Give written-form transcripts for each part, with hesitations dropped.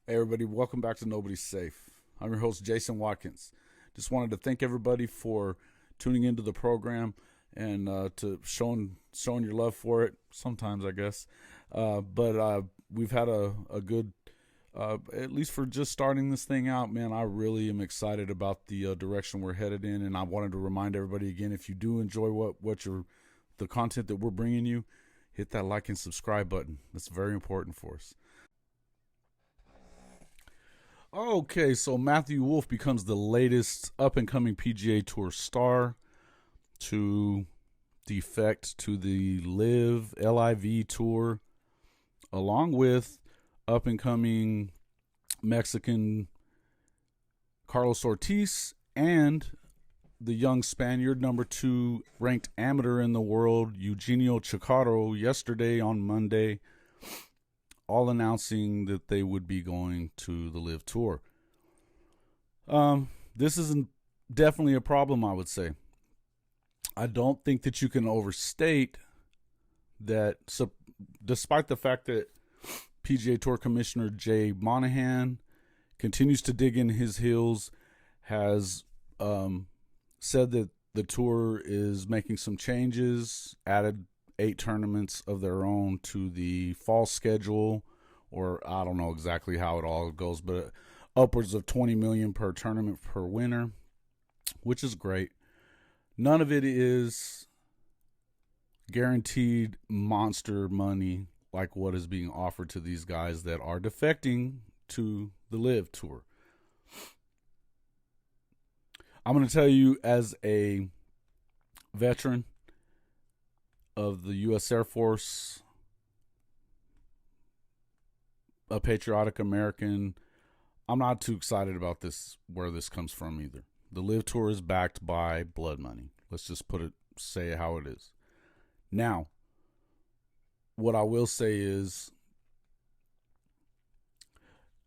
Hey everybody, welcome back to Nobody's Safe. I'm your host Jason Watkins. Just wanted to thank everybody for tuning into the program and to showing your love for it. Sometimes I guess, but we've had a good, at least for just starting this thing out. Man, I really am excited about the direction we're headed in, and I wanted to remind everybody again: if you do enjoy the content that we're bringing you, hit that like and subscribe button. That's very important for us. Okay, so Matthew Wolff becomes the latest up and coming PGA Tour star to defect to the LIV Tour, along with up and coming Mexican Carlos Ortiz and the young Spaniard number 2 ranked amateur in the world, Eugenio Chacarro, yesterday on Monday, all announcing that they would be going to the LIV Tour. This isn't definitely a problem, I would say. I don't think that you can overstate that. So, despite the fact that PGA Tour Commissioner Jay Monahan continues to dig in his heels, has said that the tour is making some changes, added 8 tournaments of their own to the fall schedule, or I don't know exactly how it all goes, but upwards of $20 million per tournament per winner, which is great. None of it is guaranteed monster money like what is being offered to these guys that are defecting to the LIV Tour. I'm going to tell you, as a veteran of the U.S. Air Force, a patriotic American, I'm not too excited about this, where this comes from either. The LIV Tour is backed by blood money. Let's just say it how it is. Now, what I will say is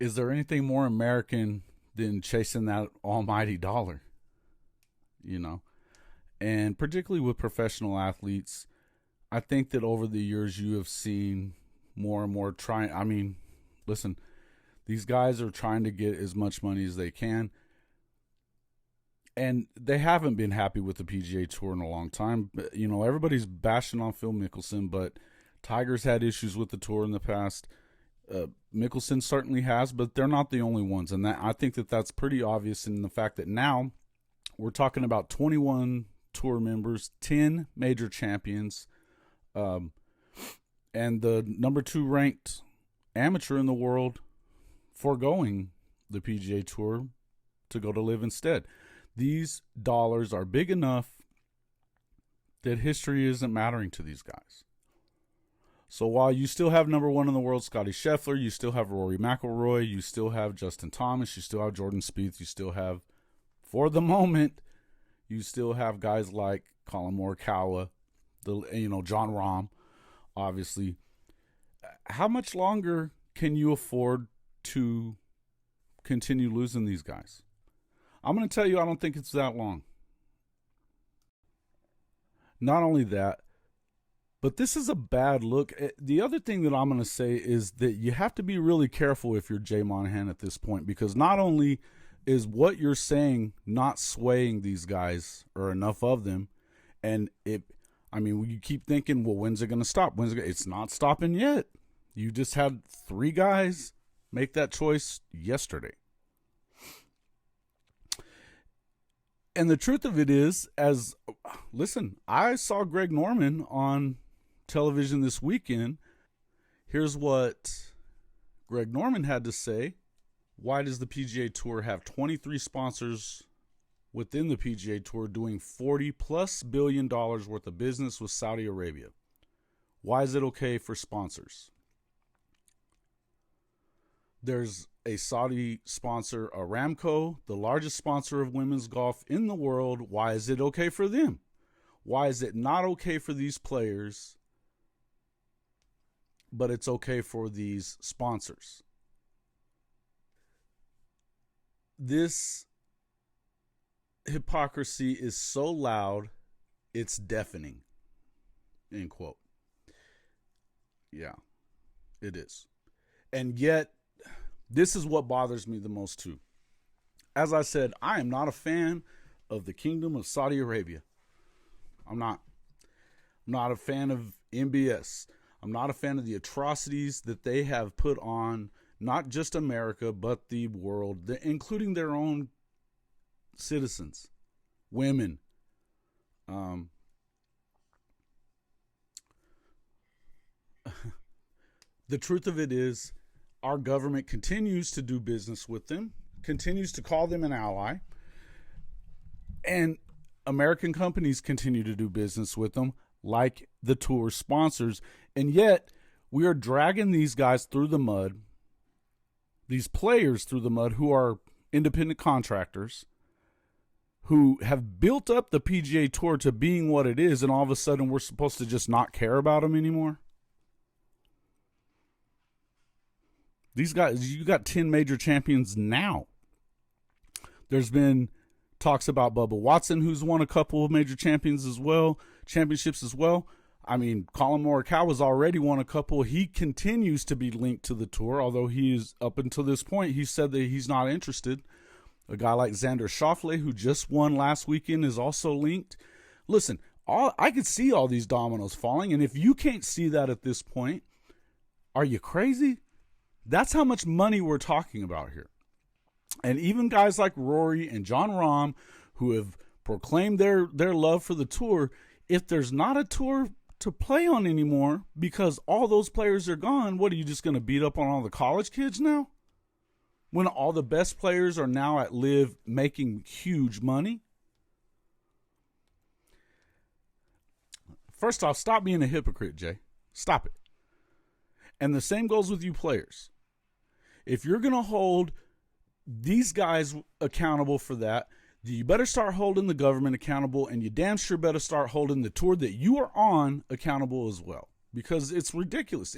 there anything more American than chasing that almighty dollar? You know? And particularly with professional athletes, I think that over the years you have seen more and more trying. I mean, listen, these guys are trying to get as much money as they can. And they haven't been happy with the PGA Tour in a long time. You know, everybody's bashing on Phil Mickelson, but Tiger's had issues with the tour in the past. Mickelson certainly has, but they're not the only ones. And I think that that's pretty obvious in the fact that now we're talking about 21 tour members, 10 major champions, and the number 2 ranked amateur in the world foregoing the PGA Tour to go to LIV instead. These dollars are big enough that history isn't mattering to these guys. So while you still have number 1 in the world, Scotty Scheffler, you still have Rory McIlroy, you still have Justin Thomas, you still have Jordan Spieth, you still have, for the moment, you still have guys like Colin Morikawa, John Rahm, obviously. How much longer can you afford to continue losing these guys? I'm going to tell you, I don't think it's that long. Not only that, but this is a bad look. The other thing that I'm going to say is that you have to be really careful if you're Jay Monahan at this point, because not only is what you're saying not swaying these guys, or enough of them, and you keep thinking, well, when's it going to stop? It's not stopping yet. You just had 3 guys make that choice yesterday. And the truth of it is, listen, I saw Greg Norman on television this weekend. Here's what Greg Norman had to say. Why does the PGA Tour have 23 sponsors within the PGA Tour doing $40+ billion worth of business with Saudi Arabia? Why is it okay for sponsors? There's a Saudi sponsor, Aramco, the largest sponsor of women's golf in the world. Why is it okay for them? Why is it not okay for these players, but it's okay for these sponsors? This hypocrisy is so loud, it's deafening. End quote. Yeah, it is. And yet, This is what bothers me the most too. As I said, I am not a fan of the Kingdom of Saudi Arabia. I'm not. I'm not a fan of MBS. I'm not a fan of the atrocities that they have put on not just America, but the world, including their own citizens, women. The truth of it is, our government continues to do business with them, continues to call them an ally, and American companies continue to do business with them, like the tour sponsors, and yet we are dragging these guys through the mud, these players through the mud who are independent contractors, who have built up the PGA Tour to being what it is, and all of a sudden we're supposed to just not care about them anymore? These guys, you got 10 major champions now. There's been talks about Bubba Watson, who's won a couple of major championships as well. I mean, Colin Morikawa's already won a couple. He continues to be linked to the tour, although he is, up until this point, he said that he's not interested. A guy like Xander Schauffele, who just won last weekend, is also linked. Listen, I could see all these dominoes falling, and if you can't see that at this point, are you crazy? That's how much money we're talking about here. And even guys like Rory and Jon Rahm, who have proclaimed their love for the tour, if there's not a tour to play on anymore because all those players are gone, what, are you just going to beat up on all the college kids now? When all the best players are now at LIV making huge money? First off, stop being a hypocrite, Jay. Stop it. And the same goes with you players. If you're going to hold these guys accountable for that, you better start holding the government accountable, and you damn sure better start holding the tour that you are on accountable as well, because it's ridiculous.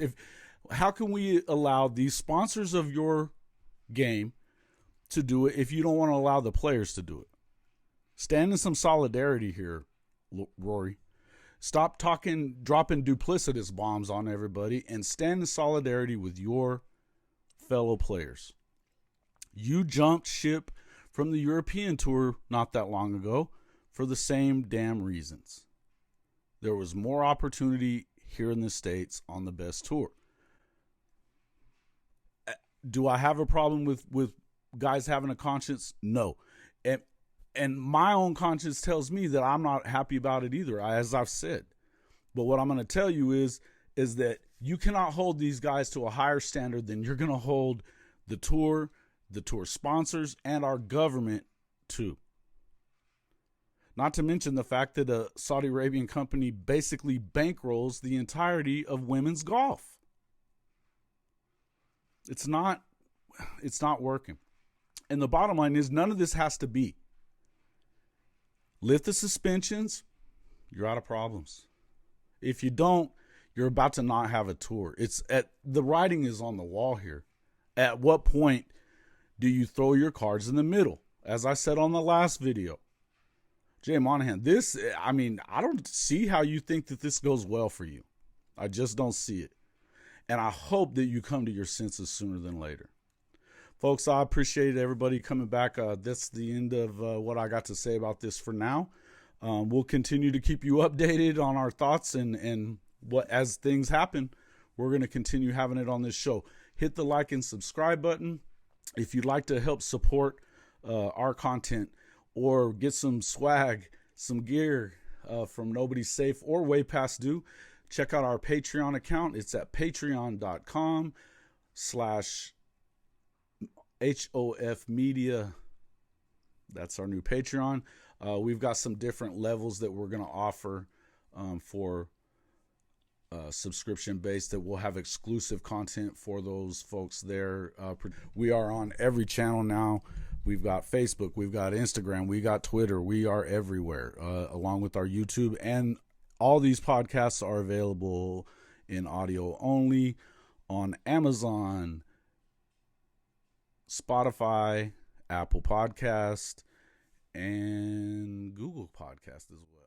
How can we allow these sponsors of your game to do it if you don't want to allow the players to do it? Stand in some solidarity here, Rory. Stop dropping duplicitous bombs on everybody, and stand in solidarity with your fellow players. You jumped ship from the European Tour not that long ago for the same damn reasons. There was more opportunity here in the States on the best tour. Do I have a problem with guys having a conscience? No. And my own conscience tells me that I'm not happy about it either, as I've said. But what I'm going to tell you is that you cannot hold these guys to a higher standard than you're going to hold the tour sponsors, and our government too. Not to mention the fact that a Saudi Arabian company basically bankrolls the entirety of women's golf. It's not working. And the bottom line is, none of this has to be. Lift the suspensions, you're out of problems. If you don't, you're about to not have a tour. The writing is on the wall here. At what point do you throw your cards in the middle? As I said on the last video, Jay Monahan, I don't see how you think that this goes well for you. I just don't see it. And I hope that you come to your senses sooner than later. Folks, I appreciate everybody coming back. That's the end of what I got to say about this for now. We'll continue to keep you updated on our thoughts, and what, as things happen, we're going to continue having it on this show. Hit the like and subscribe button. If you'd like to help support our content or get some swag, some gear from Nobody's Safe or Way Past Due, check out our Patreon account. It's at patreon.com/HOF Media. That's our new Patreon. We've got some different levels that we're going to offer for subscription based, that will have exclusive content for those folks there. We are on every channel now. We've got Facebook, we've got Instagram, we got Twitter. We are everywhere, along with our YouTube. And all these podcasts are available in audio only on Amazon, Spotify, Apple Podcast, and Google Podcast as well.